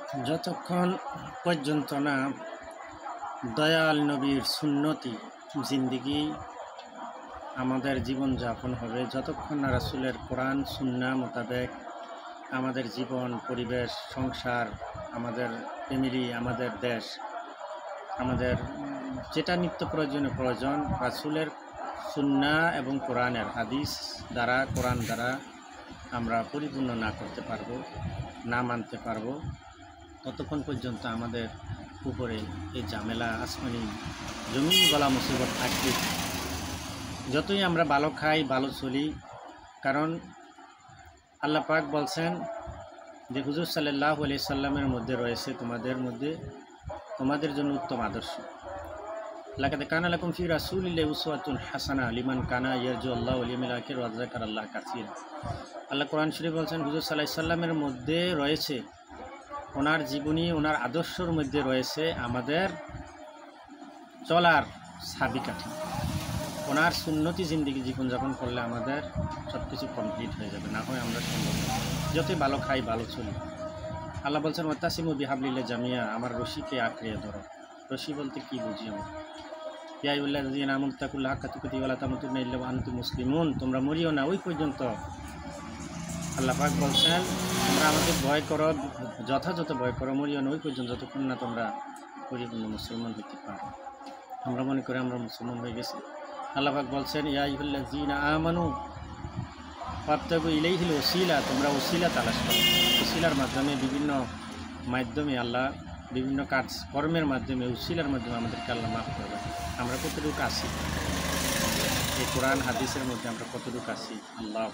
যতক্ষণ পর্যন্ত না দয়াল নবীর সুন্নতি জিন্দিগি আমাদের জীবনযাপন হবে, যতক্ষণ না রাসূলের কোরআন সুন্নাহ মোতাবেক আমাদের জীবন, পরিবেশ, সংসার, আমাদের ফ্যামিলি, আমাদের দেশ, আমাদের যেটা নিত্য প্রয়োজনীয় প্রয়োজন রাসূলের সুন্নাহ এবং কোরআনের হাদিস দ্বারা, কোরআন দ্বারা আমরা পরিপূর্ণ না করতে পারবো, না মানতে পারবো, ততক্ষণ পর্যন্ত আমাদের উপরে এই ঝামেলা, আসমানি জমিন গলা মুসিবত থাকবে। যতই আমরা ভালো খাই, ভালো চলি, কারণ আল্লাহ পাক বলছেন যে হুজুর সাল্লাল্লাহু আলাইহি সাল্লামের মধ্যে রয়েছে তোমাদের জন্য উত্তম আদর্শ। লাকাদ কানা লাকুম ফি রাসূলিল্লাহি উসওয়াতুন হাসানাহ লিমান কানা ইয়ারজু আল্লাহ ওয়াল ইয়াউমিল আখির ওয়া যাকারাল্লাহ কাসীরা। আল্লাহ কোরআন শরীফে বলছেন হুজুর সাল্লাল্লাহু আলাইহি সাল্লামের মধ্যে রয়েছে, ওনার জীবনী, ওনার আদর্শের মধ্যে রয়েছে আমাদের চলার চাবিকাঠি। ওনার সুন্নতি জিন্দিগি জীবনযাপন করলে আমাদের সব কিছু কমপ্লিট হয়ে যাবে, না হয় আমরা সম্ভব না। যতই ভালো খাই, ভালো চলি। আল্লাহ বলছেন ওয়াতাসিমু বিহাবলিল্লাহি জামিয়া, আমার রশিকে আঁকড়িয়ে ধরো। রশি বলতে কি বুঝি আমরা? ইয়া আইয়ুহাল্লাযীনা আমানু তাকুল্লাহা হাক্কা তুকাতিহি ওয়া লা তামুতুন্না ইল্লা ওয়া আনতুম মুসলিমুন, তোমরা মরিও না ওই পর্যন্ত। আল্লাহ পাক বলছেন তোমরা আমাকে ভয় করো, যথাযথ ভয় করো, মরিও না ওই পর্যন্ত যতক্ষণ না তোমরা পরিপূর্ণ মুসলমান হতে পারো। আমরা মনে করি আমরা মুসলমান হয়ে গেছি। আল্লাহ পাক বলছেন ইয়া আইয়ুহাল্লাযীনা আমানু ফাবতাগু ইলাইহিল ওসিলা, তোমরা ওসিলা তালাশ করো। ওসিলার মাধ্যমে আল্লাহ বিভিন্ন কাজ কর্মের মাধ্যমে, ওসিলার মাধ্যমে আমাদেরকে আল্লাহ মাফ করবে। আমরা কতটুকু আছি এই কোরআন হাদিসের মধ্যে, আমরা কতটুকু আছি? আল্লাহ